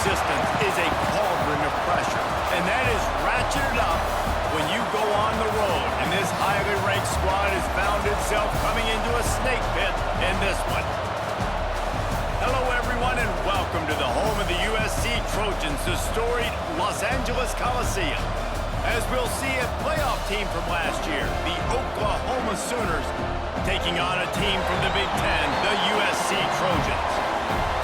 resistance is a cauldron of pressure, and that is ratcheted up when you go on the road. And this highly ranked squad has found itself coming into a snake pit in this one. Hello, everyone, and welcome to the home of the USC Trojans, the storied Los Angeles Coliseum. As we'll see, a playoff team from last year, the Oklahoma Sooners, taking on a team from the Big Ten, the USC Trojans.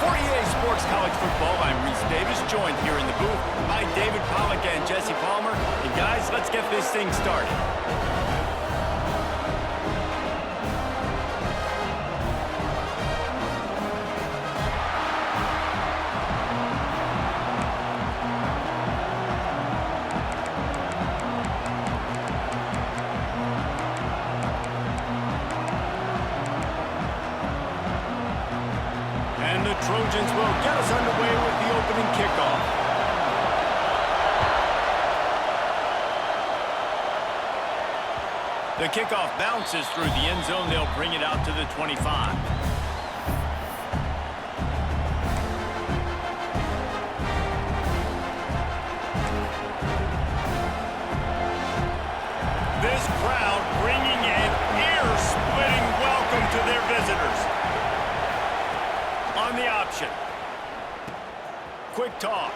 For EA Sports College Football, I'm Reese Davis, joined here in the booth by David Pollack and Jesse Palmer. And guys, let's get this thing started. And the Trojans will get us underway with the opening kickoff. The kickoff bounces through the end zone. They'll bring it out to the 25. This crowd bringing an ear-splitting welcome to their visitors. On the option. Quick toss.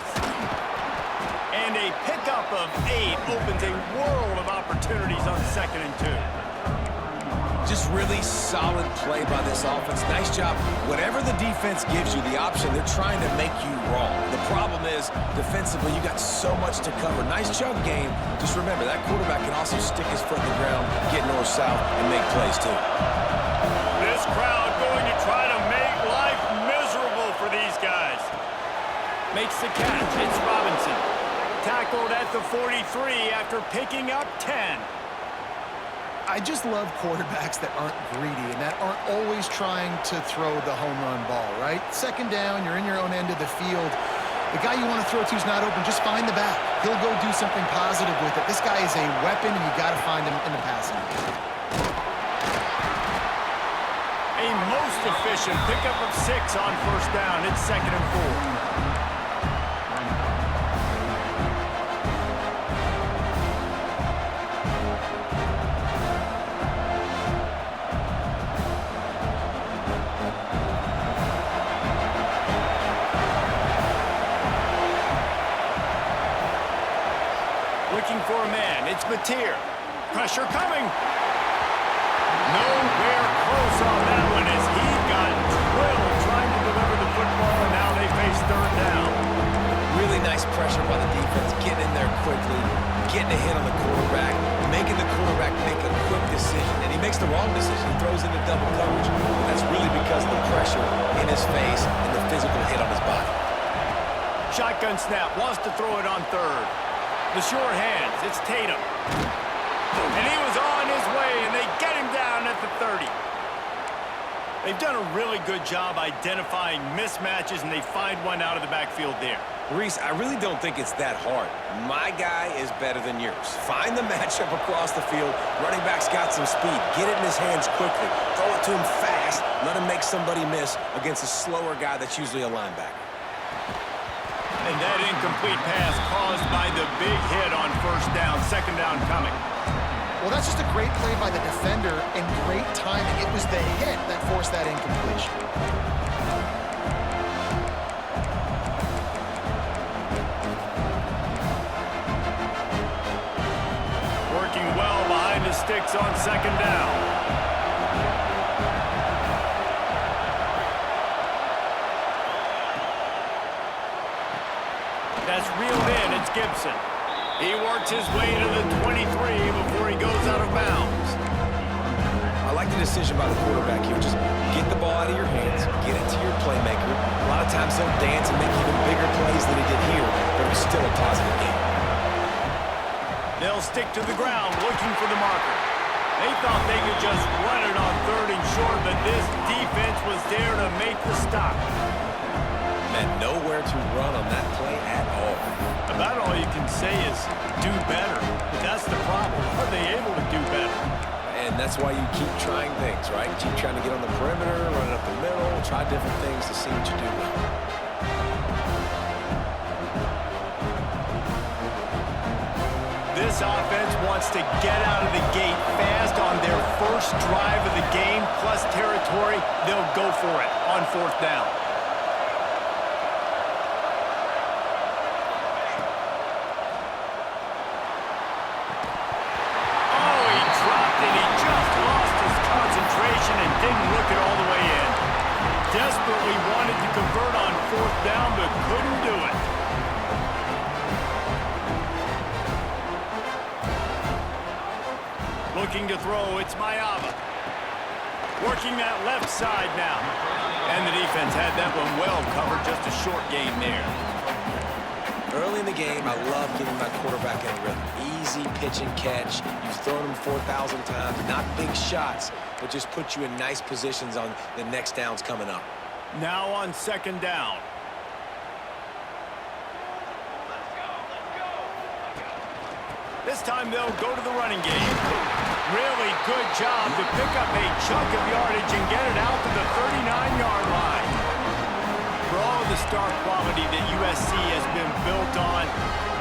And a pickup of 8 opens a world of opportunities on 2nd and 2. Just really solid play by this offense. Nice job. Whatever the defense gives you, the option, they're trying to make you wrong. The problem is, defensively, you got so much to cover. Nice chunk game. Just remember, that quarterback can also stick his foot in the ground, get north-south, and make plays, too. This crowd going to try to make life miserable for these guys. Makes the catch. It's Robinson. Tackled at the 43 after picking up 10. I just love quarterbacks that aren't greedy and that aren't always trying to throw the home run ball, right? 2nd down, you're in your own end of the field. The guy you want to throw to is not open. Just find the back. He'll go do something positive with it. This guy is a weapon, and you got to find him in the passing game. A most efficient pickup of 6 on 1st down. It's 2nd and 4. Looking for a man. It's Mateer. Pressure coming. Nowhere close on that one as he got drilled trying to deliver the football, and now they face 3rd down. Really nice pressure by the defense, getting in there quickly, getting a hit on the quarterback, making the quarterback make a quick decision, and he makes the wrong decision. He throws into double coverage, and that's really because of the pressure in his face and the physical hit on his body. Shotgun snap, wants to throw it on 3rd. The sure hands, it's Tatum. And he was on his way, and they get him down at the 30. They've done a really good job identifying mismatches, and they find one out of the backfield there. Reese, I really don't think it's that hard. My guy is better than yours. Find the matchup across the field. Running back's got some speed. Get it in his hands quickly. Throw it to him fast. Let him make somebody miss against a slower guy that's usually a linebacker. And that incomplete pass caused by the big hit on 1st down. 2nd down coming. Well, that's just a great play by the defender and great timing. It was the hit that forced that incompletion. Working well behind the sticks on 2nd down. That's reeled in. It's Gibson. He works his way to the 23 before he goes out of bounds. I like the decision by the quarterback here. Just get the ball out of your hands, get it to your playmaker. A lot of times he'll dance and make even bigger plays than he did here, but it was still a positive game. They'll stick to the ground looking for the marker. They thought they could just run it on 3rd and short, but this defense was there to make the stop. And nowhere to run on that play at all. About all you can say is do better. But that's the problem. Are they able to do better? And that's why you keep trying things, right? Keep trying to get on the perimeter, run it up the middle, try different things to see what you do well. This offense wants to get out of the gate fast on their first drive of the game, plus territory. They'll go for it on 4th down. Oh, he dropped it. He just lost his concentration and didn't look it all the way in. Desperately wanted to convert on 4th down, but couldn't do it. Looking to throw, it's Mayava. Working that left side now. And the defense had that one well covered, just a short gain there. Early in the game, I love getting my quarterback in a rhythm. Easy pitch and catch. You've thrown them 4,000 times. Not big shots, but just put you in nice positions on the next downs coming up. Now on 2nd down. This time they'll go to the running game. Really good job to pick up a chunk of yardage and get it out to the 39-yard line. For all the star quality that USC has been built on,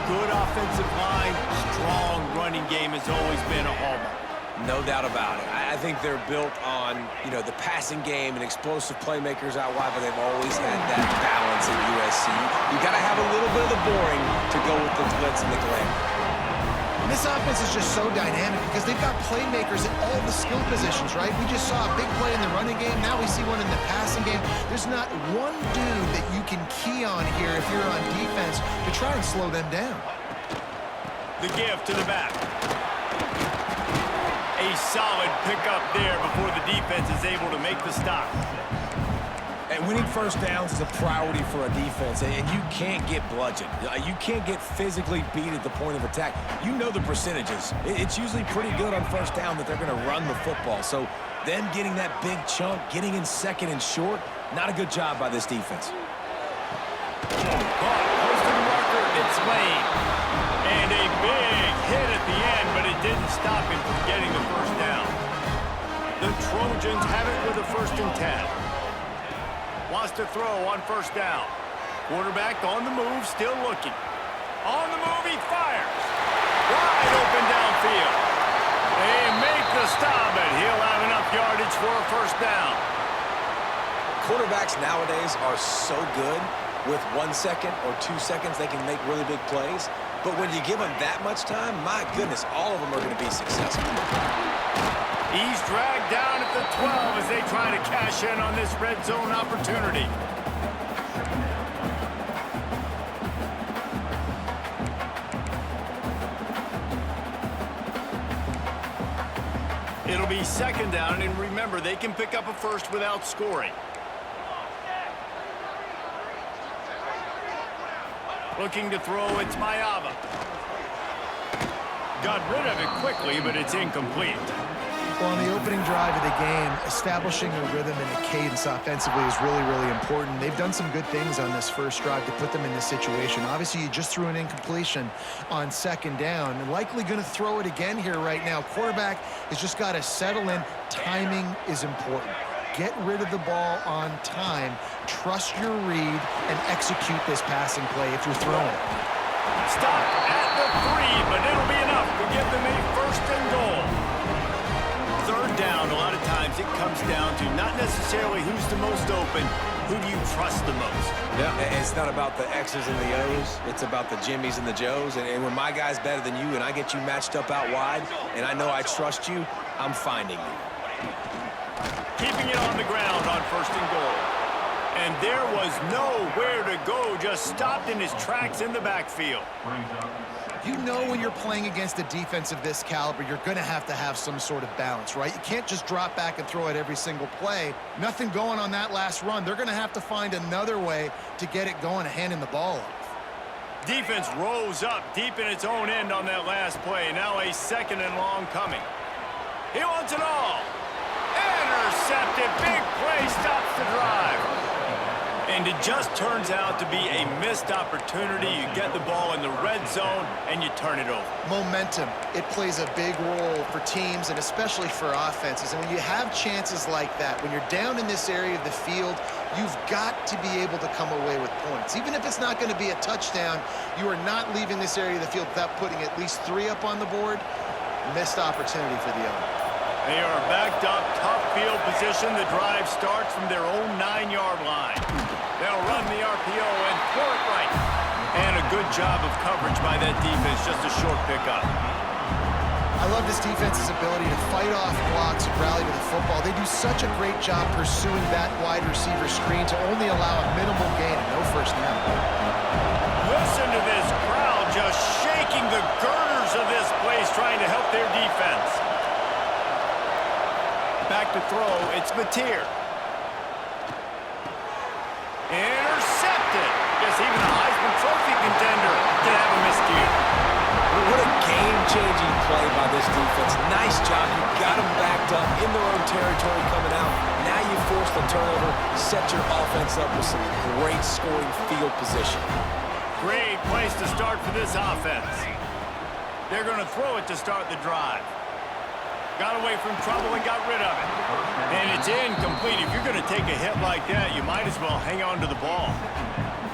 good offensive line, strong running game has always been a hallmark. No doubt about it. I think they're built on, the passing game and explosive playmakers out wide, but they've always had that balance at USC. You got to have a little bit of the boring to go with the glitz and the glamour. This offense is just so dynamic because they've got playmakers at all the skill positions, right? We just saw a big play in the running game. Now we see one in the passing game. There's not one dude that you can key on here if you're on defense to try and slow them down. The give to the back. A solid pickup there before the defense is able to make the stop. And winning 1st downs is a priority for a defense, and you can't get bludgeoned. You can't get physically beat at the point of attack. You know the percentages. It's usually pretty good on 1st down that they're going to run the football. So them getting that big chunk, getting in 2nd and short, not a good job by this defense. Posting marker, it's Lane. And a big hit at the end, but it didn't stop him from getting the 1st down. The Trojans have it with a 1st and 10. Wants to throw on 1st down. Quarterback on the move, still looking. On the move, he fires. Wide open downfield. They make the stop, and he'll have enough yardage for a 1st down. Quarterbacks nowadays are so good. With 1 second or 2 seconds, they can make really big plays. But when you give them that much time, my goodness, all of them are going to be successful. He's dragged down at the 12 as they try to cash in on this red zone opportunity. It'll be 2nd down, and remember, they can pick up a 1st without scoring. Looking to throw, it's Mayava. Got rid of it quickly, but it's incomplete. Well, on the opening drive of the game, establishing a rhythm and a cadence offensively is really, really important. They've done some good things on this 1st drive to put them in this situation. Obviously, you just threw an incompletion on 2nd down, and likely going to throw it again here right now. Quarterback has just got to settle in. Timing is important. Get rid of the ball on time. Trust your read and execute this passing play if you're throwing. Stop at the 3, but it'll be enough to give them a 1st and goal. 3rd down, a lot of times it comes down to not necessarily who's the most open, who do you trust the most? Yeah, it's not about the X's and the O's. It's about the Jimmies and the Joes. And when my guy's better than you and I get you matched up out wide and I know I trust you, I'm finding you. Keeping it on the ground on 1st and goal. And there was nowhere to go, just stopped in his tracks in the backfield. You know when you're playing against a defense of this caliber, you're going to have some sort of balance, right? You can't just drop back and throw it every single play. Nothing going on that last run. They're going to have to find another way to get it going and handing the ball off. Defense rose up deep in its own end on that last play. Now a 2nd and long coming. He wants it all. Intercepted. Big play stops the drive. And it just turns out to be a missed opportunity. You get the ball in the red zone, and you turn it over. Momentum, it plays a big role for teams and especially for offenses. And when you have chances like that, when you're down in this area of the field, you've got to be able to come away with points. Even if it's not going to be a touchdown, you are not leaving this area of the field without putting at least 3 up on the board. Missed opportunity for the owner. They are backed up, tough field position. The drive starts from their own 9-yard line. They'll run the RPO and throw it right. And a good job of coverage by that defense, just a short pickup. I love this defense's ability to fight off blocks and rally to the football. They do such a great job pursuing that wide receiver screen to only allow a minimal gain and no first down. Listen to this crowd just shaking the girders of this place, trying to help their defense. Back to throw, it's Mateer. Intercepted. Yes, even a Heisman Trophy contender can have a miscue. What a game-changing play by this defense. Nice job. You got them backed up in their own territory coming out. Now you force the turnover, set your offense up with some great scoring field position. Great place to start for this offense. They're going to throw it to start the drive. Got away from trouble and got rid of it. And it's incomplete. If you're going to take a hit like that, you might as well hang on to the ball.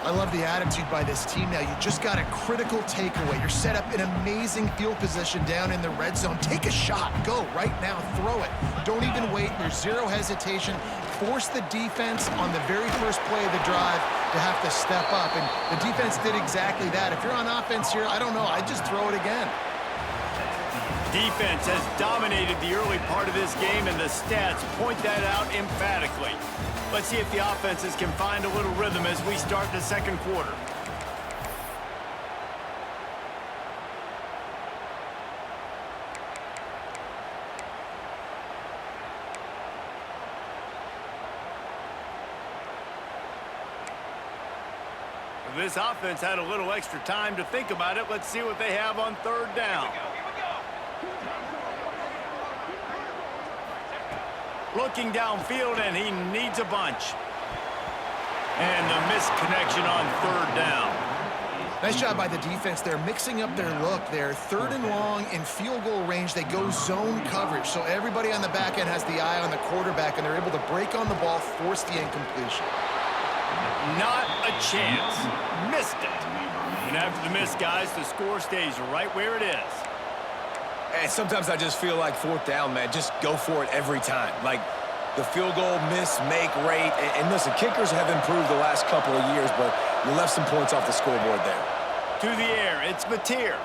I love the attitude by this team now. You just got a critical takeaway. You're set up in amazing field position down in the red zone. Take a shot. Go right now. Throw it. Don't even wait. There's zero hesitation. Force the defense on the very first play of the drive to have to step up. And the defense did exactly that. If you're on offense here, I don't know. I'd just throw it again. Defense has dominated the early part of this game, and the stats point that out emphatically. Let's see if the offenses can find a little rhythm as we start the second quarter. This offense had a little extra time to think about it. Let's see what they have on third down. Looking downfield, and he needs a bunch. And the misconnection on third down. Nice job by the defense. They're mixing up their look. They're third and long in field goal range. They go zone coverage. So everybody on the back end has the eye on the quarterback, and they're able to break on the ball, force the incompletion. Not a chance. Missed it. And after the miss, guys, the score stays right where it is. And sometimes I just feel like fourth down, man, just go for it every time. Like the field goal miss, make rate. And listen, kickers have improved the last couple of years, but you left some points off the scoreboard there. To the air, it's Mateer.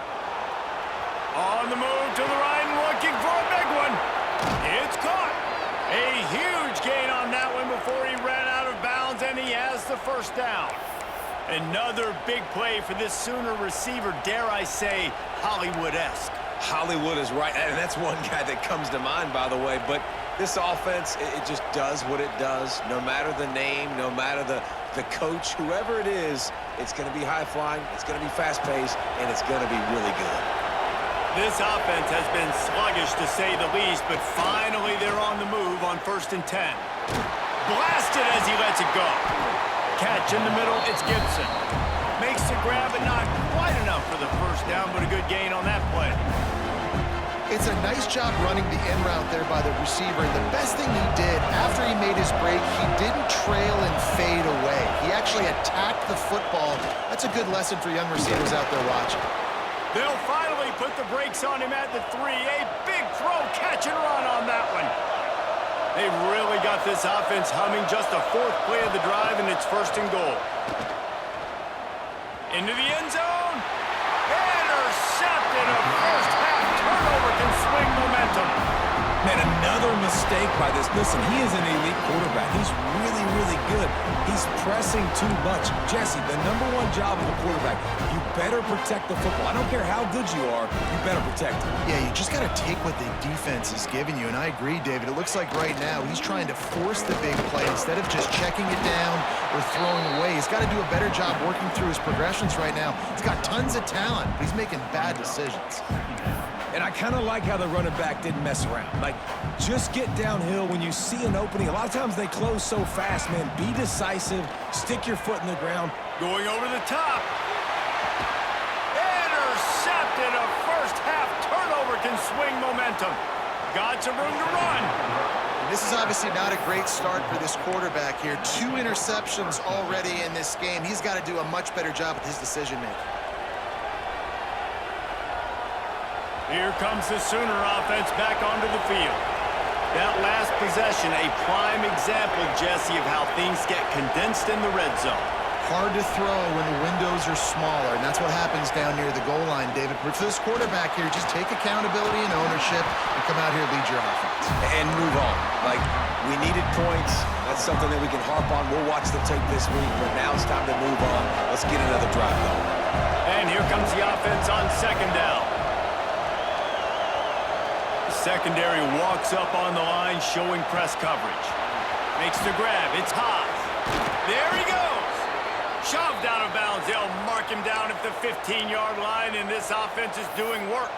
On the move to the right and looking for a big one. It's caught. A huge gain on that one before he ran out of bounds, and he has the first down. Another big play for this Sooner receiver, dare I say, Hollywood-esque. Hollywood is right, and that's one guy that comes to mind, by the way. But this offense, it just does what it does. No matter the name, no matter the coach, whoever it is, it's going to be high-flying, it's going to be fast-paced, and it's going to be really good. This offense has been sluggish, to say the least, but finally they're on the move on 1st and 10. Blasted as he lets it go. Catch in the middle, it's Gibson. Makes the grab, but not quite enough for the first down, but a good gain on that play. It's a nice job running the in route there by the receiver. And the best thing he did after he made his break, he didn't trail and fade away. He actually attacked the football. That's a good lesson for young receivers out there watching. They'll finally put the brakes on him at the 3. A big throw, catch and run on that one. They've really got this offense humming. Just the 4th play of the drive, and it's 1st and goal. Into the end zone. Intercepted. A first-half turnover can swing momentum. Man, another mistake by this. Listen, he is an elite quarterback. He's really, really good. He's pressing too much. Jesse, the #1 job of a quarterback, you better protect the football. I don't care how good you are, you better protect it. Yeah, you just got to take what the defense is giving you. And I agree, David. It looks like right now he's trying to force the big play instead of just checking it down or throwing away. He's got to do a better job working through his progressions right now. He's got tons of talent, but he's making bad decisions. And I kind of like how the running back didn't mess around. Like, just get downhill when you see an opening. A lot of times they close so fast, man. Be decisive. Stick your foot in the ground. Going over the top. Intercepted. A first-half turnover can swing momentum. Got some room to run. This is obviously not a great start for this quarterback here. 2 interceptions already in this game. He's got to do a much better job with his decision-making. Here comes the Sooner offense back onto the field. That last possession, a prime example, Jesse, of how things get condensed in the red zone. Hard to throw when the windows are smaller, and that's what happens down near the goal line, David. But for this quarterback here, just take accountability and ownership and come out here and lead your offense. And move on. Like, we needed points. That's something that we can harp on. We'll watch the tape this week, but now it's time to move on. Let's get another drive going. And here comes the offense on second down. The secondary walks up on the line, showing press coverage. Makes the grab. It's high. There he goes. Shoved out of bounds. They'll mark him down at the 15-yard line, and this offense is doing work.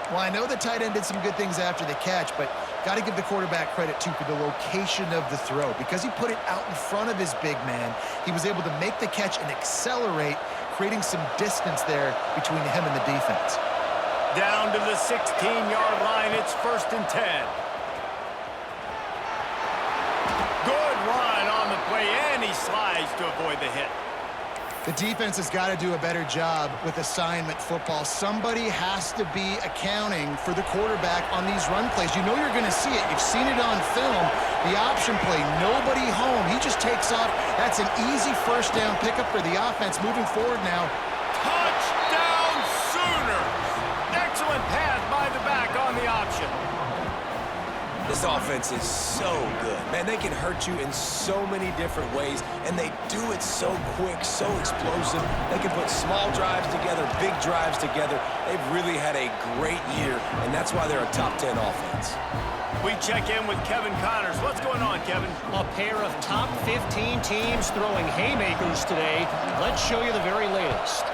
Well, I know the tight end did some good things after the catch, but got to give the quarterback credit, too, for the location of the throw. Because he put it out in front of his big man, he was able to make the catch and accelerate, creating some distance there between him and the defense. Down to the 16-yard line. It's 1st and 10. Good run on the play, and he slides to avoid the hit. The defense has got to do a better job with assignment football. Somebody has to be accounting for the quarterback on these run plays. You know you're going to see it. You've seen it on film. The option play, nobody home. He just takes off. That's an easy first down pickup for the offense moving forward now. Touchdown Sooners! Excellent pass by the back on the option. This offense is so good. Man, they can hurt you in so many different ways, and they do it so quick, so explosive. They can put small drives together, big drives together. They've really had a great year, and that's why they're a top 10 offense. We check in with Kevin Connors. What's going on, Kevin? A pair of top 15 teams throwing haymakers today. Let's show you the very latest.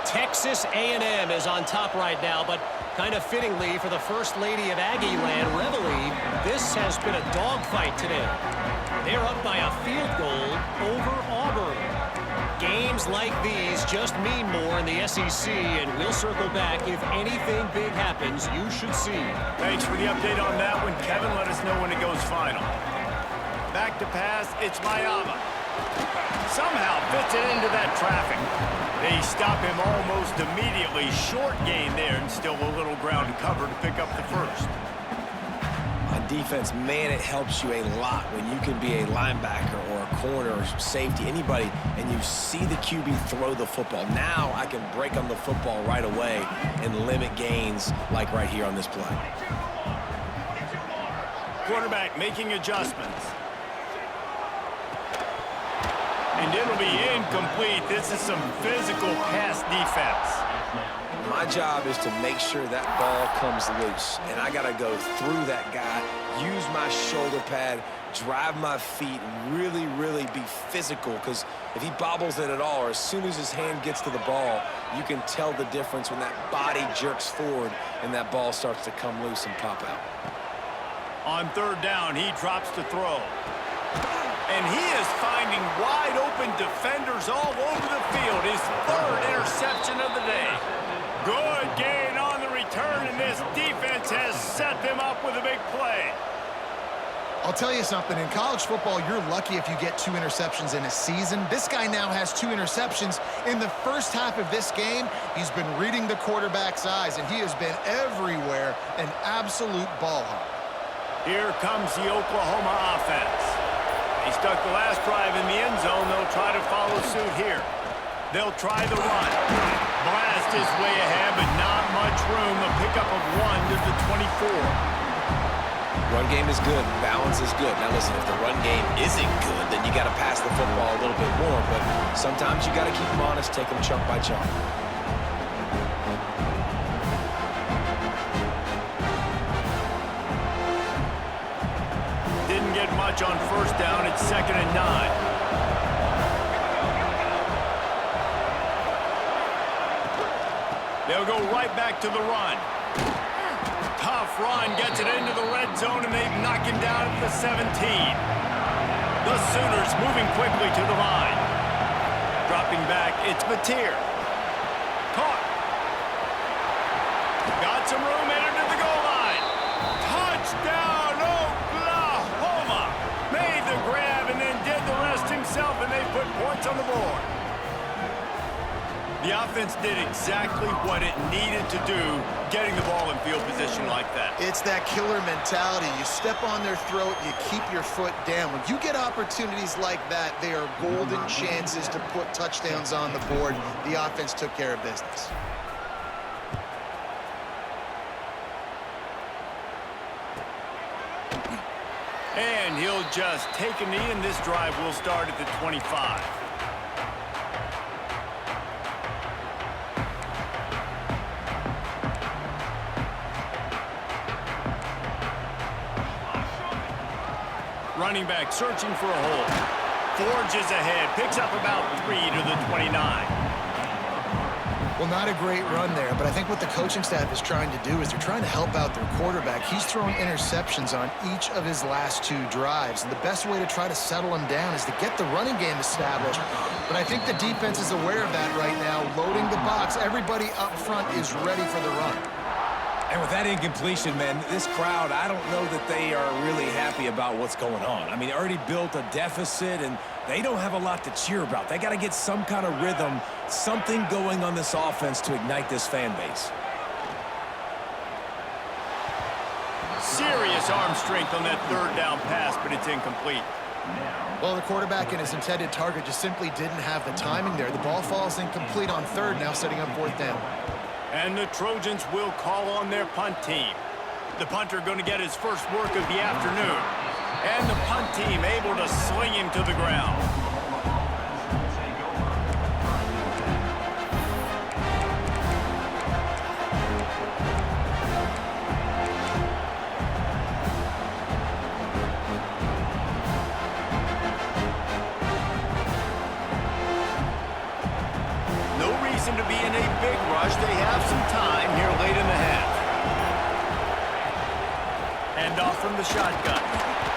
Texas A&M is on top right now, but kind of fittingly for the First Lady of Aggie Land, Reveille, this has been a dogfight today. They're up by a field goal over Auburn. Games like these just mean more in the SEC, and we'll circle back. If anything big happens, you should see. Thanks for the update on that one, Kevin. Let us know when it goes final. Back to pass, it's Mayama. Somehow fits it into that traffic. They stop him almost immediately. Short gain there, and still a little ground to cover to pick up the first. On defense, man, it helps you a lot when you can be a linebacker or a corner or safety, anybody, and you see the QB throw the football. Now I can break on the football right away and limit gains like right here on this play. Quarterback making adjustments. And it'll be incomplete. This is some physical pass defense. My job is to make sure that ball comes loose, and I got to go through that guy, use my shoulder pad, drive my feet, really, really be physical, because if he bobbles it at all, or as soon as his hand gets to the ball, you can tell the difference when that body jerks forward and that ball starts to come loose and pop out. On third down, he drops to throw. And he is finding wide-open defenders all over the field. His 3rd interception of the day. Good gain on the return, and this defense has set them up with a big play. I'll tell you something. In college football, you're lucky if you get 2 interceptions in a season. This guy now has 2 interceptions. In the first half of this game, he's been reading the quarterback's eyes, and he has been everywhere, an absolute ball hawk. Here comes the Oklahoma offense. They stuck the last drive in the end zone. They'll try to follow suit here. They'll try the run. Blast is way ahead, but not much room. A pickup of 1 to the 24. Run game is good. Balance is good. Now, listen, if the run game isn't good, then you got to pass the football a little bit more. But sometimes you got to keep them honest, take them chunk by chunk. Didn't get much on first down. It's 2nd and 9. They'll go right back to the run. Tough run, gets it into the red zone, and they knock him down at the 17. The Sooners moving quickly to the line. Dropping back, it's Mateer. Caught. Got some room, entered to the goal line. Touchdown, Oklahoma! Made the grab and then did the rest himself, and they put points on the board. The offense did exactly what it needed to do, getting the ball in field position like that. It's that killer mentality. You step on their throat, you keep your foot down. When you get opportunities like that, they are golden chances to put touchdowns on the board. The offense took care of business. And he'll just take a knee, and this drive will start at the 25. Running back searching for a hole. Forges ahead, picks up about 3 to the 29. Well, not a great run there, but I think what the coaching staff is trying to do is they're trying to help out their quarterback. He's throwing interceptions on each of his last 2 drives, and the best way to try to settle him down is to get the running game established. But I think the defense is aware of that right now, loading the box. Everybody up front is ready for the run. And with that incompletion, man, this crowd, I don't know that they are really happy about what's going on. I mean, they already built a deficit, and they don't have a lot to cheer about. They got to get some kind of rhythm, something going on this offense to ignite this fan base. Serious arm strength on that third down pass, but it's incomplete. Well, the quarterback and his intended target just simply didn't have the timing there. The ball falls incomplete on third, now setting up 4th down. And the Trojans will call on their punt team. The punter going to get his first work of the afternoon. And the punt team able to sling him to the ground. To be in a big rush. They have some time here late in the half. And off from the shotgun.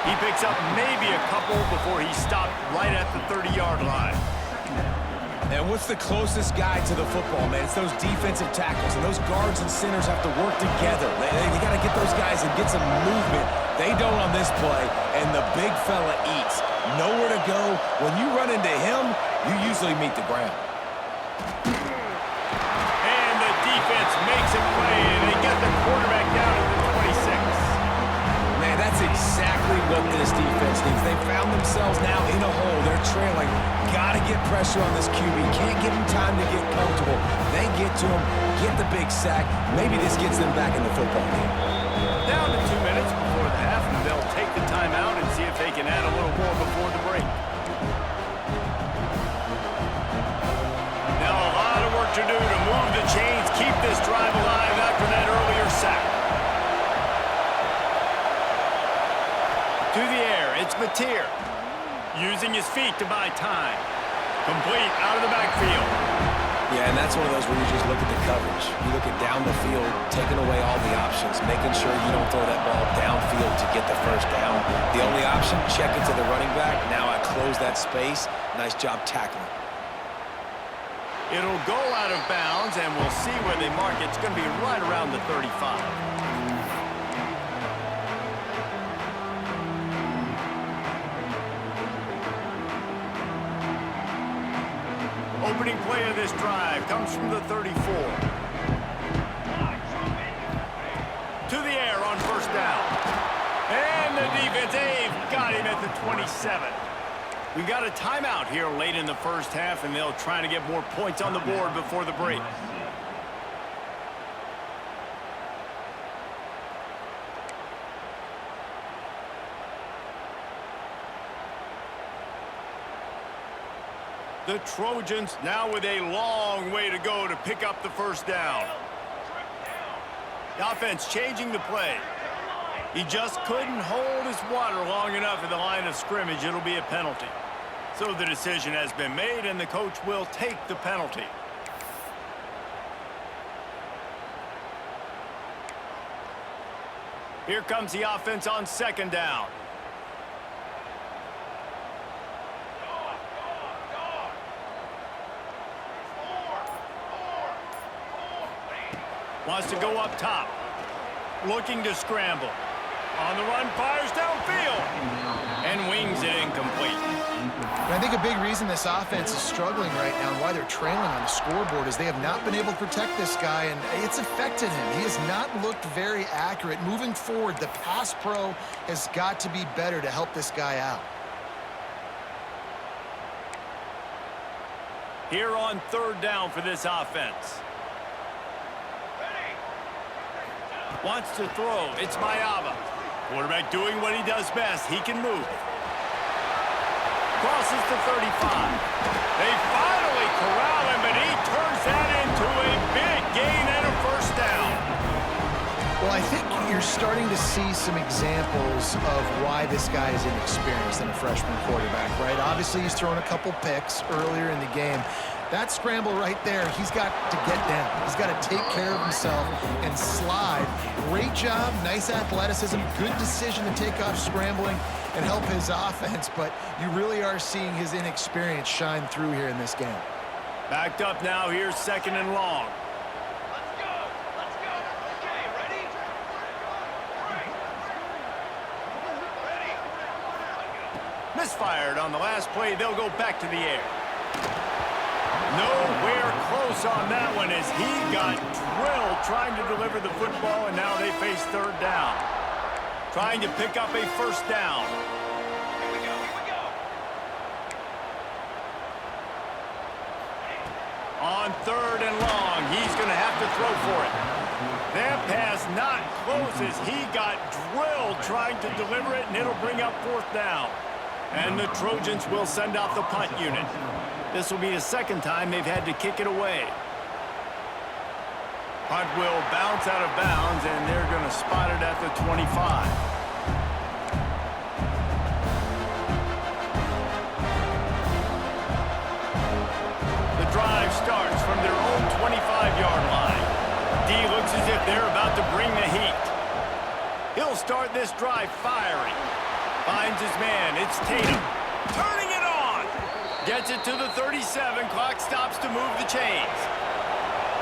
He picks up maybe a couple before he stopped right at the 30-yard line. And what's the closest guy to the football, man? It's those defensive tackles, and those guards and centers have to work together. They got to get those guys and get some movement. They don't on this play, and the big fella eats. Nowhere to go. When you run into him, you usually meet the ground. Makes it play, and they get the quarterback down at the 26. Man, that's exactly what this defense needs. They found themselves now in a hole. They're trailing. Got to get pressure on this QB. Can't give him time to get comfortable. They get to him, get the big sack. Maybe this gets them back in the football game. Down to 2 minutes before the half, and they'll take the timeout and see if they can add a little more before the break. Now a lot of work to do to move the chains, keep this drive alive after that earlier sack. To the air, it's Mateer. Using his feet to buy time. Complete out of the backfield. Yeah, and that's one of those where you just look at the coverage. You look at down the field, taking away all the options, making sure you don't throw that ball downfield to get the first down. The only option, check it to the running back. Now I close that space. Nice job tackling. It'll go out of bounds, and we'll see where they mark it. It's going to be right around the 35. Opening play of this drive comes from the 34. To the air on first down. And the defense, they've got him at the 27. We've got a timeout here late in the first half, and they'll try to get more points on the board before the break. The Trojans now with a long way to go to pick up the first down. The offense changing the play. He just couldn't hold his water long enough at the line of scrimmage. It'll be a penalty. So the decision has been made, and the coach will take the penalty. Here comes the offense on second down. Wants to go up top. Looking to scramble. On the run, fires downfield. And wings it incomplete. And I think a big reason this offense is struggling right now and why they're trailing on the scoreboard is they have not been able to protect this guy, and it's affected him. He has not looked very accurate. Moving forward, the pass pro has got to be better to help this guy out. Here on third down for this offense. Wants to throw. It's Mayava. Quarterback doing what he does best. He can move. Crosses to 35. They finally corral him, but he turns that into a big gain and a first down. Well, I think you're starting to see some examples of why this guy is inexperienced in a freshman quarterback, right? Obviously, he's thrown a couple picks earlier in the game. That scramble right there, he's got to get down. He's got to take care of himself and slide. Great job, nice athleticism, good decision to take off scrambling and help his offense, but you really are seeing his inexperience shine through here in this game. Backed up now, here's second and long. Let's go. Okay, ready? Misfired on the last play. They'll go back to the air. Nowhere close on that one as he got drilled trying to deliver the football, and now they face third down. Trying to pick up a first down. Here we go. On third and long, he's going to have to throw for it. That pass not close as he got drilled trying to deliver it, and it'll bring up fourth down. And the Trojans will send out the punt unit. This will be the second time they've had to kick it away. Punt will bounce out of bounds, and they're going to spot it at the 25. The drive starts from their own 25-yard line. D looks as if they're about to bring the heat. He'll start this drive firing. Finds his man. It's Tatum. Turning it on. Gets it to the 37. Clock stops to move the chains.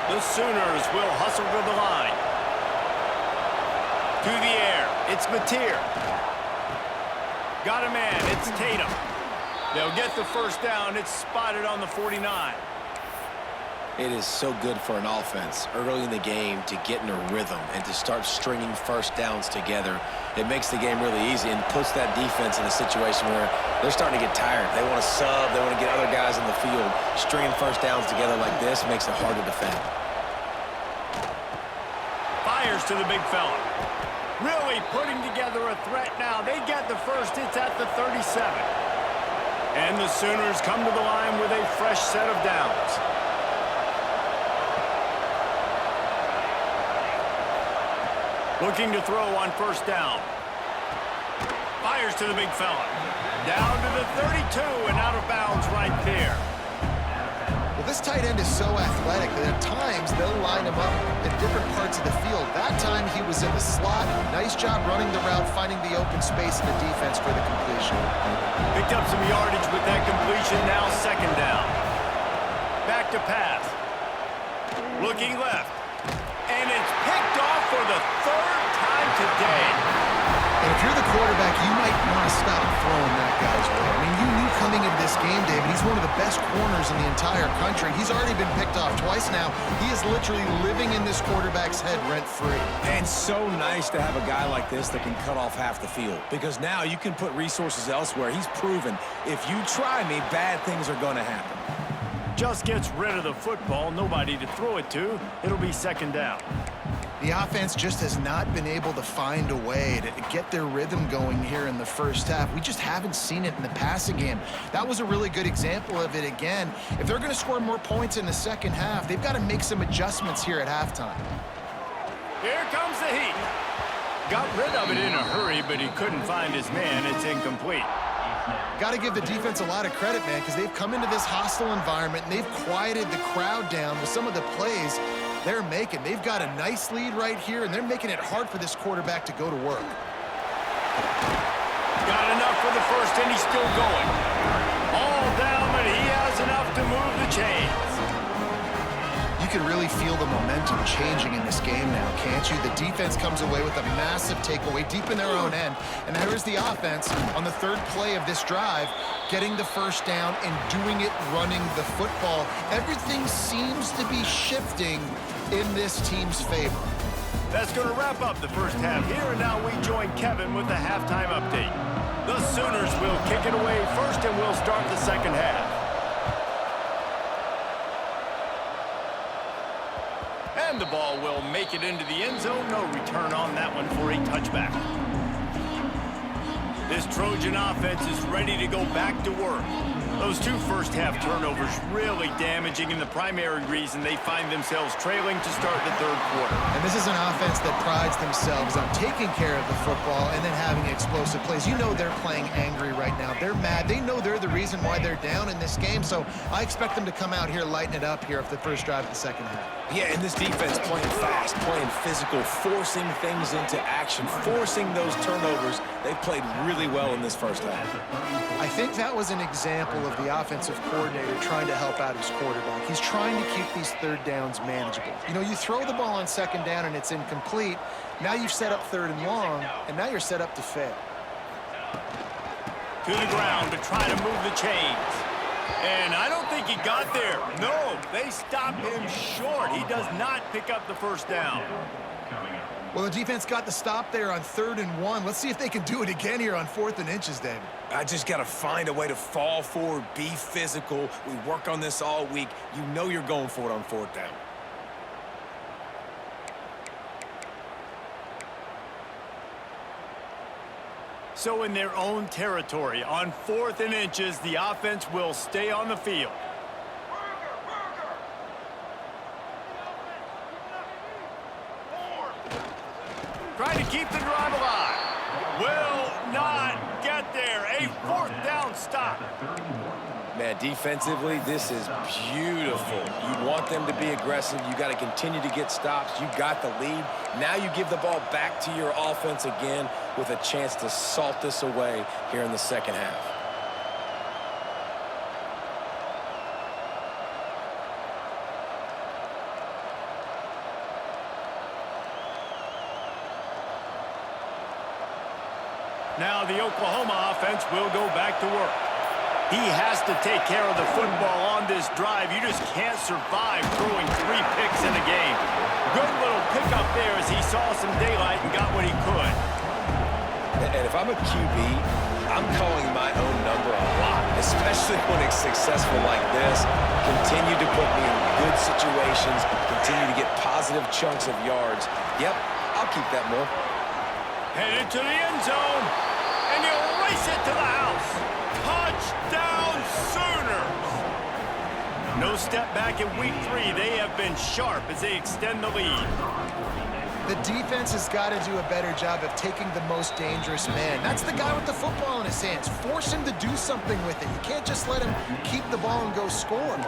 The Sooners will hustle to the line. To the air. It's Mateer. Got a man. It's Tatum. They'll get the first down. It's spotted on the 49. It is so good for an offense early in the game to get in a rhythm and to start stringing first downs together. It makes the game really easy and puts that defense in a situation where they're starting to get tired. They want to sub. They want to get other guys in the field. Stringing first downs together like this makes it hard to defend. Fires to the big fella. Really putting together a threat now. They get the first. It's at the 37. And the Sooners come to the line with a fresh set of downs. Looking to throw on first down. Fires to the big fella. Down to the 32 and out of bounds right there. Well, this tight end is so athletic that at times they'll line him up in different parts of the field. That time he was in the slot. Nice job running the route, finding the open space in the defense for the completion. Picked up some yardage with that completion. Now second down. Back to pass. Looking left. And it's picked off for the third time today. And if you're the quarterback, you might want to stop throwing that guy's way. I mean, you knew coming into this game, David, he's one of the best corners in the entire country. He's already been picked off twice now. He is literally living in this quarterback's head rent-free. And so nice to have a guy like this that can cut off half the field, because now you can put resources elsewhere. He's proven if you try me, bad things are going to happen. Just gets rid of the football. Nobody to throw it to. It'll be second down. The offense just has not been able to find a way to get their rhythm going here in the first half. We just haven't seen it in the passing game. That was a really good example of it again. If they're going to score more points in the second half, they've got to make some adjustments here at halftime. Here comes the heat. Got rid of it in a hurry, but he couldn't find his man. It's incomplete. Got to give the defense a lot of credit, man, because they've come into this hostile environment and they've quieted the crowd down with some of the plays. they're making. They've got a nice lead right here, and they're making it hard for this quarterback to go to work. Got enough for the first, and he's still going. All down, but he has enough to move the chains. You can really feel the momentum changing in this game now, can't you? The defense comes away with a massive takeaway deep in their own end. And there is the offense on the third play of this drive, getting the first down and doing it running the football. Everything seems to be shifting in this team's favor. That's going to wrap up the first half here, and now we join Kevin with the halftime update. The Sooners will kick it away first, and we'll start the second half. And the ball will make it into the end zone. No return on that one for a touchback. This Trojan offense is ready to go back to work. Those two first-half turnovers really damaging, and the primary reason they find themselves trailing to start the third quarter. And this is an offense that prides themselves on taking care of the football and then having explosive plays. You know they're playing angry right now. They're mad. They know they're the reason why they're down in this game, so I expect them to come out here, lighten it up here after the first drive of the second half. Yeah, and this defense playing fast, playing physical, forcing things into action, forcing those turnovers. They've played really well in this first half. I think that was an example of the offensive coordinator trying to help out his quarterback. He's trying to keep these third downs manageable. You know, you throw the ball on second down and it's incomplete. Now you've set up third and long, and now you're set up to fail. To the ground to try to move the chains. And I don't think he got there. No, they stop him short. He does not pick up the first down. Well, the defense got the stop there on 3rd and 1. Let's see if they can do it again here on 4th and inches, David. I just got to find a way to fall forward, be physical. We work on this all week. You know you're going for it on 4th down. So in their own territory, on 4th and inches, the offense will stay on the field. Trying to keep the drive alive. Will not get there. A 4th down stop. Man, defensively, this is beautiful. You want them to be aggressive. You got to continue to get stops. You got the lead. Now you give the ball back to your offense again with a chance to salt this away here in the second half. Now the Oklahoma offense will go back to work. He has to take care of the football on this drive. You just can't survive throwing 3 picks in a game. Good little pickup there as he saw some daylight and got what he could. And if I'm a QB, I'm calling my own number a lot, especially when it's successful like this. Continue to put me in good situations, continue to get positive chunks of yards. Yep, I'll keep that more. Headed to the end zone, and he'll race it to the house. Touchdown, Sooners! No step back in week 3. They have been sharp as they extend the lead. The defense has got to do a better job of taking the most dangerous man. That's the guy with the football in his hands. Force him to do something with it. You can't just let him keep the ball and go score.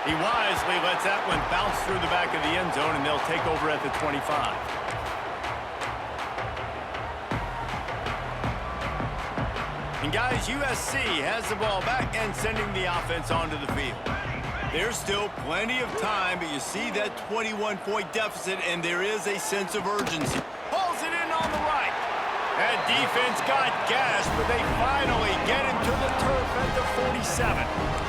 He wisely lets that one bounce through the back of the end zone, and they'll take over at the 25. And guys, USC has the ball back and sending the offense onto the field. There's still plenty of time, but you see that 21-point deficit, and there is a sense of urgency. Pulls it in on the right. That defense got gashed, but they finally get him to the turf at the 47.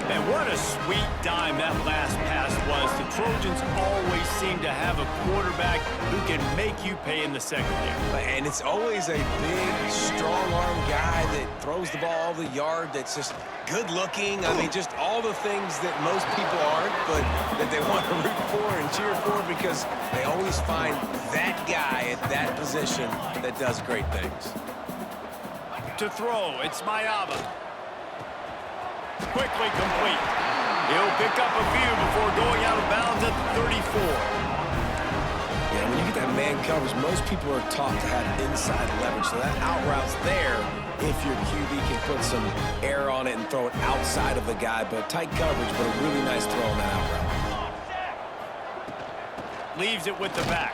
And what a sweet dime that last pass was. The Trojans always seem to have a quarterback who can make you pay in the secondary. And it's always a big, strong-arm guy that throws the ball the yard, that's just good-looking. I mean, just all the things that most people aren't, but that they want to root for and cheer for because they always find that guy at that position that does great things. To throw, it's Mayava. Quickly complete. He'll pick up a few before going out of bounds at the 34. Yeah, when you get that man coverage, most people are taught to have inside leverage, so that out route's there, if your QB can put some air on it and throw it outside of the guy, but tight coverage, but a really nice throw on that out route. Leaves it with the back.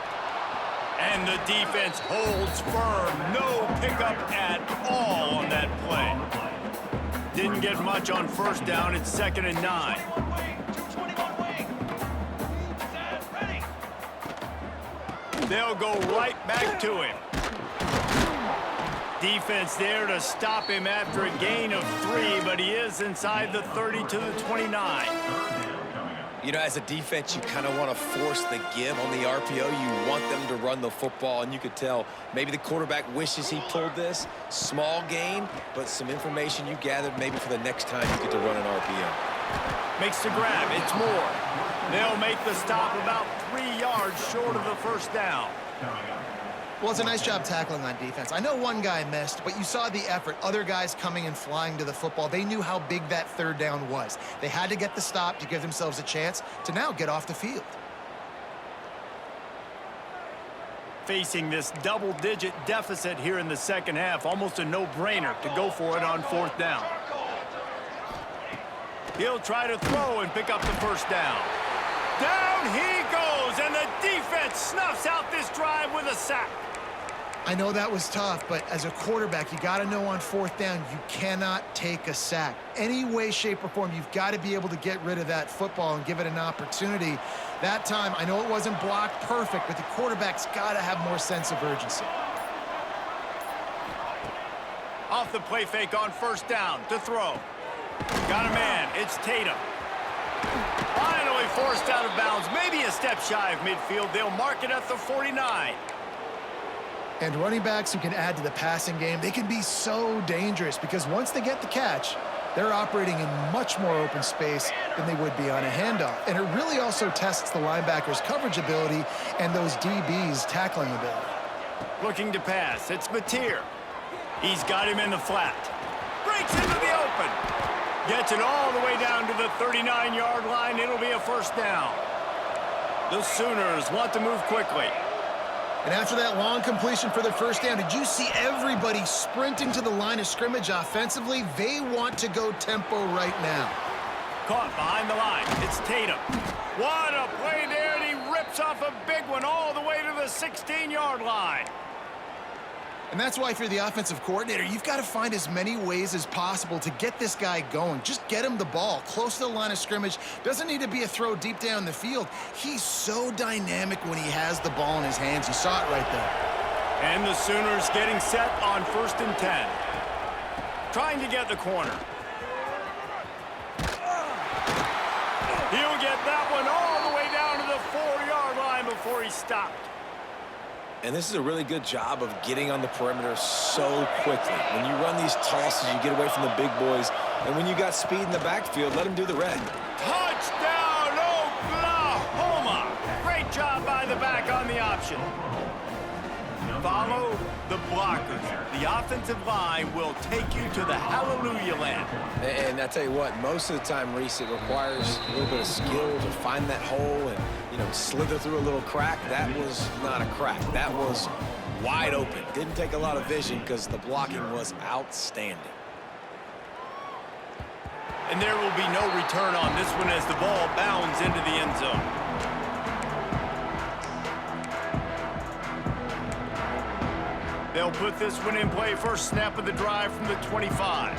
And the defense holds firm. No pickup at all on that play. Didn't get much on first down. It's 2nd and 9. They'll go right back to him. Defense there to stop him after a gain of 3, but he is inside the 30 to the 29. You know, as a defense, you kind of want to force the give on the RPO. You want them to run the football, and you could tell maybe the quarterback wishes he pulled this. Small gain, but some information you gathered maybe for the next time you get to run an RPO. Makes the grab. It's more. They'll make the stop about 3 yards short of the first down. Well, it's a nice job tackling on defense. I know one guy missed, but you saw the effort. Other guys coming and flying to the football. They knew how big that 3rd down was. They had to get the stop to give themselves a chance to now get off the field. Facing this double-digit deficit here in the second half, almost a no-brainer to go for it on 4th down. He'll try to throw and pick up the first down. Down he goes, and the defense snuffs out this drive with a sack. I know that was tough, but as a quarterback, you got to know on 4th down, you cannot take a sack. Any way, shape, or form, you've got to be able to get rid of that football and give it an opportunity. That time, I know it wasn't blocked perfect, but the quarterback's got to have more sense of urgency. Off the play fake on 1st down to throw. Got a man. It's Tatum. Finally forced out of bounds. Maybe a step shy of midfield. They'll mark it at the 49. And running backs who can add to the passing game, they can be so dangerous because once they get the catch, they're operating in much more open space than they would be on a handoff. And it really also tests the linebackers' coverage ability and those DBs' tackling ability. Looking to pass. It's Mateer. He's got him in the flat. Breaks into the open. Gets it all the way down to the 39-yard line. It'll be a 1st down. The Sooners want to move quickly. And after that long completion for the 1st down, did you see everybody sprinting to the line of scrimmage offensively? They want to go tempo right now. Caught behind the line. It's Tatum. What a play there, and he rips off a big one all the way to the 16-yard line. And that's why if you're the offensive coordinator, you've got to find as many ways as possible to get this guy going. Just get him the ball close to the line of scrimmage. Doesn't need to be a throw deep down the field. He's so dynamic when he has the ball in his hands. You saw it right there. And the Sooners getting set on 1st and 10. Trying to get the corner. He'll get that one all the way down to the 4-yard line before he stopped. And this is a really good job of getting on the perimeter so quickly. When you run these tosses, you get away from the big boys. And when you got speed in the backfield, let them do the rest. Touchdown, Oklahoma! Great job by the back on the option. Follow the blockers. The offensive line will take you to the hallelujah land. And I tell you what, most of the time, Reese, it requires a little bit of skill to find that hole and, you know, slither through a little crack. That was not a crack. That was wide open. Didn't take a lot of vision because the blocking was outstanding. And there will be no return on this one as the ball bounds into the end zone. They'll put this one in play. First snap of the drive from the 25.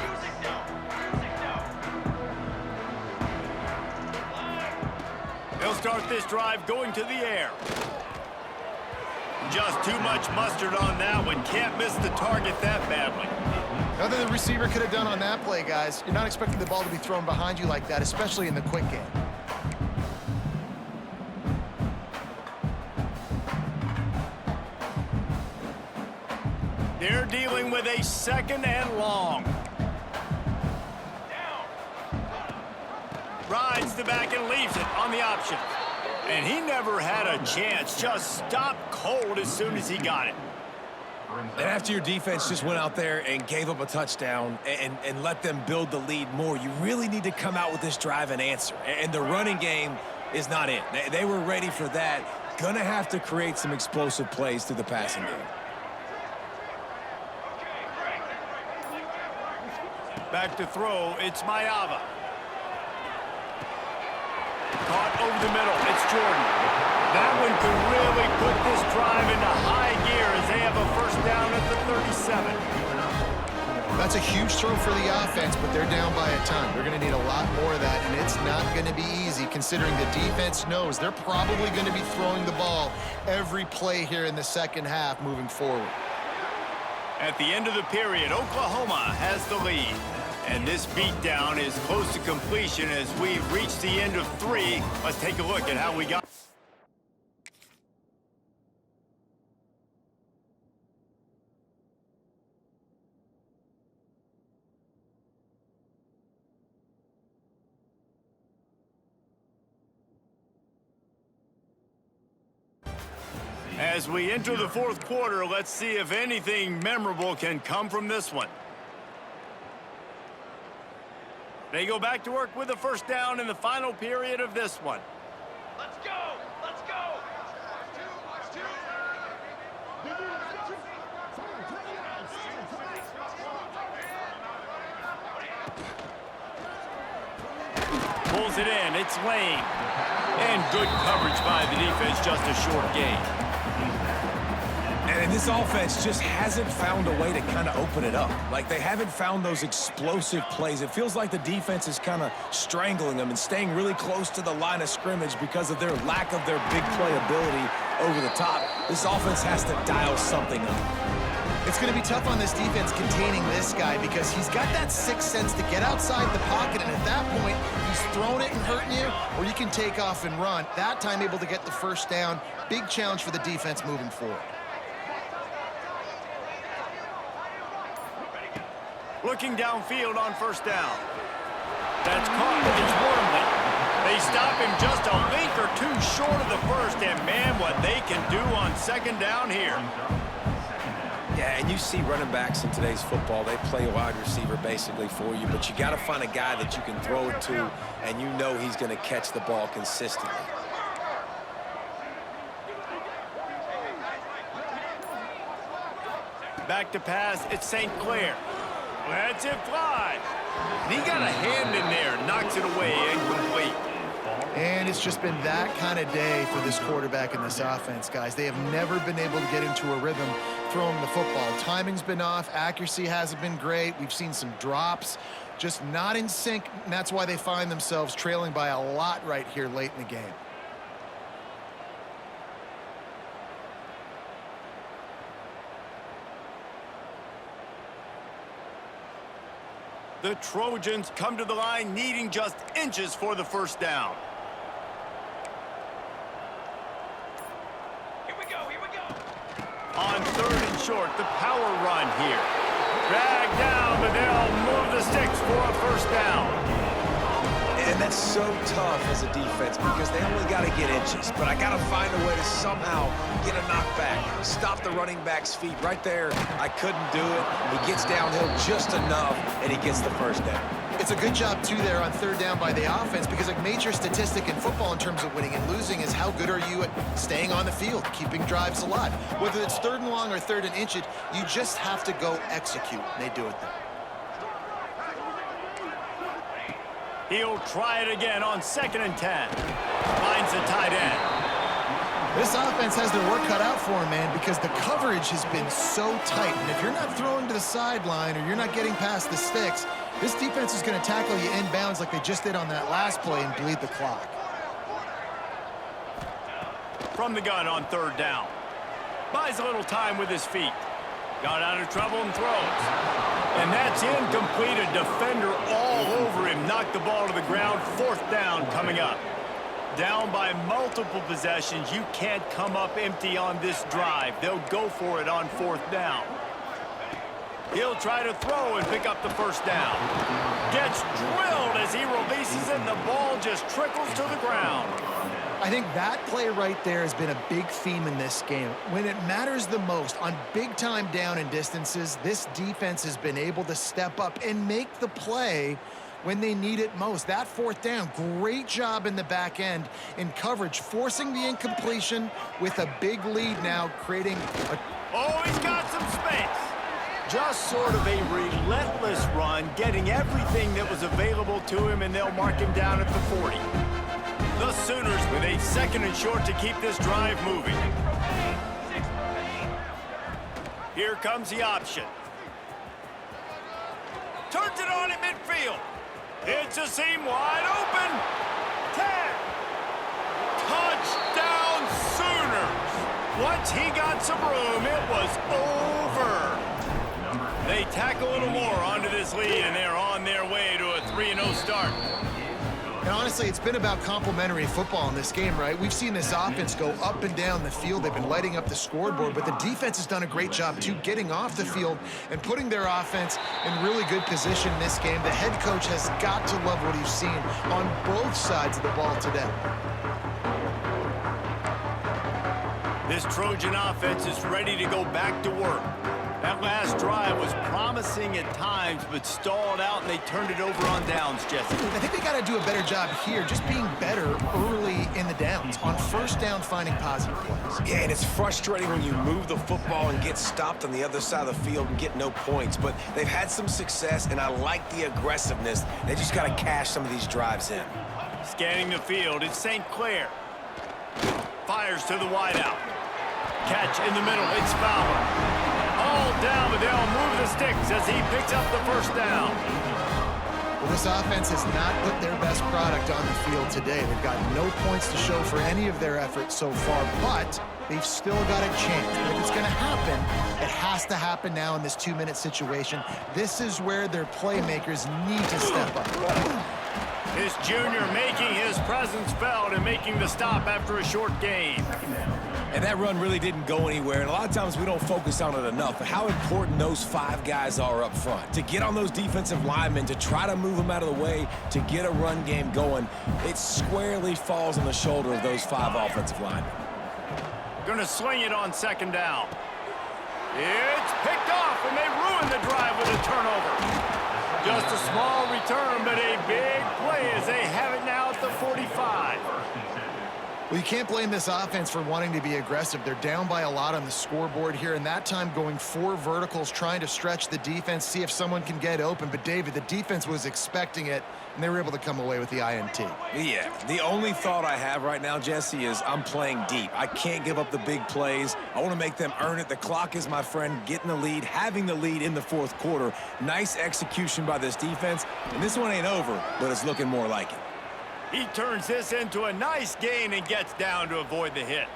They'll start this drive going to the air. Just too much mustard on that one. Can't miss the target that badly. Nothing the receiver could have done on that play, guys. You're not expecting the ball to be thrown behind you like that, especially in the quick game. They're dealing with a 2nd and long. Rides the back and leaves it on the option. And he never had a chance. Just stopped cold as soon as he got it. And after your defense just went out there and gave up a touchdown and let them build the lead more, you really need to come out with this drive and answer. And the running game is not in. They were ready for that. Gonna have to create some explosive plays through the passing game. Back to throw, it's Mayava. Caught over the middle, it's Jordan. That one could really put this drive into high gear as they have a first down at the 37. That's a huge throw for the offense, but they're down by a ton. They're going to need a lot more of that, and it's not going to be easy considering the defense knows they're probably going to be throwing the ball every play here in the second half moving forward. At the end of the period, Oklahoma has the lead. And this beatdown is close to completion as we've reached the end of 3. Let's take a look at how we got. As we enter the fourth quarter, let's see if anything memorable can come from this one. They go back to work with a first down in the final period of this one. Let's go! Let's go! Pulls it in, it's Lane. And good coverage by the defense, just a short gain. And this offense just hasn't found a way to kind of open it up. Like, they haven't found those explosive plays. It feels like the defense is kind of strangling them and staying really close to the line of scrimmage because of their lack of their big play ability over the top. This offense has to dial something up. It's going to be tough on this defense containing this guy because he's got that sixth sense to get outside the pocket, and at that point, he's throwing it and hurting you, or you can take off and run. That time able to get the first down. Big challenge for the defense moving forward. Looking downfield on first down. That's caught. It's Wormley. They stop him just a link or two short of the first, and man, what they can do on second down here. Yeah, and you see running backs in today's football, they play a wide receiver basically for you, but you got to find a guy that you can throw it to, and you know he's going to catch the ball consistently. Back to pass, it's St. Clair. Lets it fly. He got a hand in there, knocks it away, incomplete. And it's just been that kind of day for this quarterback and this offense, guys. They have never been able to get into a rhythm throwing the football. Timing's been off. Accuracy hasn't been great. We've seen some drops, just not in sync, and that's why they find themselves trailing by a lot right here late in the game. The Trojans come to the line needing just inches for the first down. Here we go, here we go! On third and short, the power run here. Drag down, but they'll move the sticks for a first down. And that's so tough as a defense because they only got to get inches. But I got to find a way to somehow get a knockback, stop the running back's feet right there. I couldn't do it. He gets downhill just enough, and he gets the first down. It's a good job, too, there on third down by the offense because a major statistic in football in terms of winning and losing is how good are you at staying on the field, keeping drives alive. Whether it's third and long or third and inches, you just have to go execute. They do it there. He'll try it again on 2nd and 10. Finds the tight end. This offense has their work cut out for them, man, because the coverage has been so tight. And if you're not throwing to the sideline or you're not getting past the sticks, this defense is going to tackle you inbounds like they just did on that last play and bleed the clock. From the gun on third down. Buys a little time with his feet. Got out of trouble and throws. And that's incomplete. A defender all over him. Knocked the ball to the ground. Fourth down coming up. Down by multiple possessions. You can't come up empty on this drive. They'll go for it on fourth down. He'll try to throw and pick up the first down. Gets drilled as he releases it, and the ball just trickles to the ground. I think that play right there has been a big theme in this game. When it matters the most, on big-time down and distances, this defense has been able to step up and make the play when they need it most. That fourth down, great job in the back end in coverage, forcing the incompletion with a big lead now, creating a... Oh, he's got some space. Just sort of a relentless run, getting everything that was available to him, and they'll mark him down at the 40. The Sooners with a 2nd and short to keep this drive moving. Here comes the option. Turns it on in midfield. Hits a seam wide open. 10. Touchdown Sooners. Once he got some room, it was over. They tack a little more onto this lead, and they're on their way to a 3-0 start. And honestly, it's been about complementary football in this game, right? We've seen this offense go up and down the field. They've been lighting up the scoreboard, but the defense has done a great job, too, getting off the field and putting their offense in really good position in this game. The head coach has got to love what he's seen on both sides of the ball today. This Trojan offense is ready to go back to work. That last drive was promising at times, but stalled out, and they turned it over on downs, Jesse. I think they got to do a better job here, just being better early in the downs, on first down, finding positive plays. Yeah, and it's frustrating when you move the football and get stopped on the other side of the field and get no points. But they've had some success, and I like the aggressiveness. They just got to cash some of these drives in. Scanning the field, it's St. Clair. Fires to the wideout. Catch in the middle, it's Fowler. All down, but they'll move the sticks as he picks up the first down. Well, this offense has not put their best product on the field today. They've got no points to show for any of their efforts so far, but they've still got a chance. But if it's going to happen, it has to happen now in this 2-minute situation. This is where their playmakers need to step up. This junior making his presence felt and making the stop after a short gain. And that run really didn't go anywhere, and a lot of times we don't focus on it enough, but how important those 5 guys are up front. To get on those defensive linemen, to try to move them out of the way, to get a run game going, it squarely falls on the shoulder of those 5 offensive linemen. Gonna swing it on 2nd down. It's picked off, and they ruin the drive with a turnover. Just a small return, but a big play as they have it now at the 45. Well, you can't blame this offense for wanting to be aggressive. They're down by a lot on the scoreboard here, and that time going 4 verticals, trying to stretch the defense, see if someone can get open. But, David, the defense was expecting it, and they were able to come away with the INT. Yeah, the only thought I have right now, Jesse, is I'm playing deep. I can't give up the big plays. I want to make them earn it. The clock is my friend, getting the lead, having the lead in the 4th quarter. Nice execution by this defense, and this one ain't over, but it's looking more like it. He turns this into a nice gain and gets down to avoid the hit.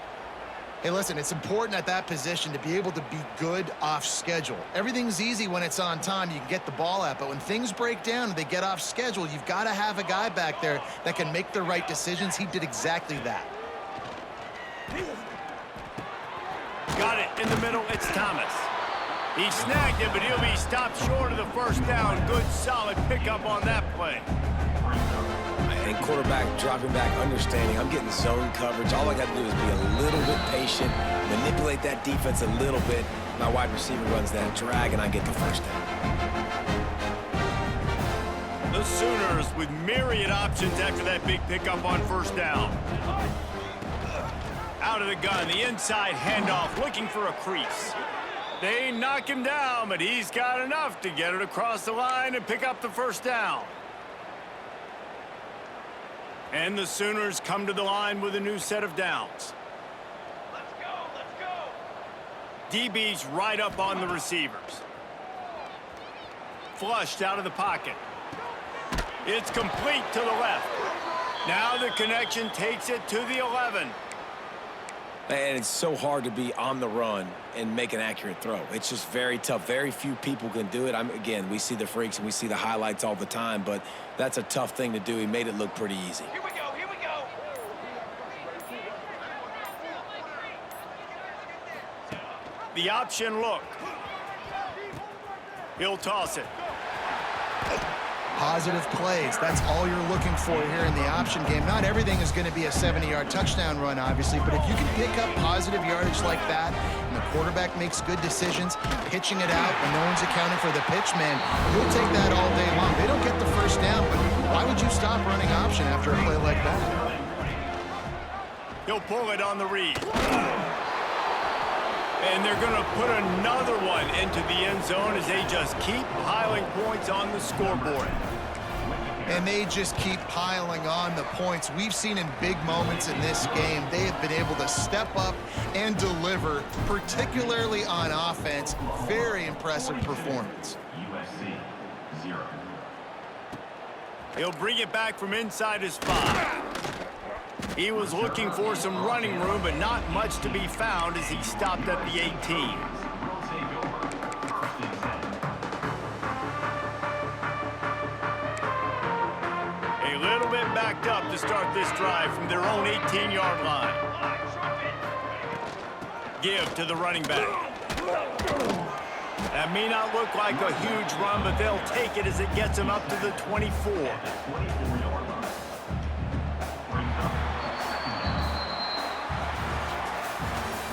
Hey, listen, it's important at that position to be able to be good off schedule. Everything's easy when it's on time. You can get the ball out, but when things break down and they get off schedule, you've got to have a guy back there that can make the right decisions. He did exactly that. Got it in the middle, it's Thomas. He snagged it, but he'll be stopped short of the first down. Good, solid pickup on that play. And quarterback dropping back, understanding I'm getting zone coverage. All I got to do is be a little bit patient, manipulate that defense a little bit. My wide receiver runs that drag, and I get the first down. The Sooners with myriad options after that big pickup on first down. Out of the gun, the inside handoff, looking for a crease. They knock him down, but he's got enough to get it across the line and pick up the first down. And the Sooners come to the line with a new set of downs. Let's go, let's go. DB's right up on the receivers. Flushed out of the pocket. It's complete to the left. Now the connection takes it to the 11. And it's so hard to be on the run and make an accurate throw. It's just very tough. Very few people can do it. Again, we see the freaks and we see the highlights all the time, but that's a tough thing to do. He made it look pretty easy. Here we go, here we go. The option look. He'll toss it. Positive plays. That's all you're looking for here in the option game. Not everything is going to be a 70-yard touchdown run, obviously, but if you can pick up positive yardage like that, and the quarterback makes good decisions, pitching it out when no one's accounting for the pitch, man, you'll take that all day long. They don't get the first down, but why would you stop running option after a play like that? He'll pull it on the read. And they're going to put another one into the end zone as they just keep piling points on the scoreboard. And they just keep piling on the points. We've seen in big moments in this game, they have been able to step up and deliver, particularly on offense. Very impressive performance. USC 0. He'll bring it back from inside his 5. He was looking for some running room, but not much to be found as he stopped at the 18. A little bit backed up to start this drive from their own 18-yard line. Give to the running back. That may not look like a huge run, but they'll take it as it gets them up to the 24.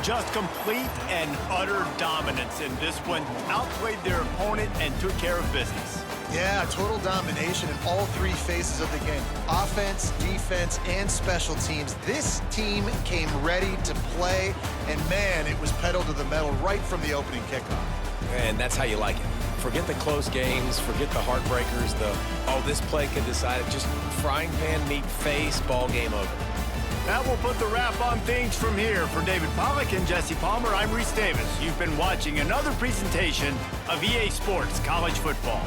Just complete and utter dominance in this one. Outplayed their opponent and took care of business. Yeah, total domination in all three phases of the game. Offense, defense, and special teams. This team came ready to play, and man, it was pedal to the metal right from the opening kickoff. And that's how you like it. Forget the close games, forget the heartbreakers, this play could decide it. Just frying pan, meat face, ball game over. That will put the wrap on things from here. For David Pollack and Jesse Palmer, I'm Reese Davis. You've been watching another presentation of EA Sports College Football.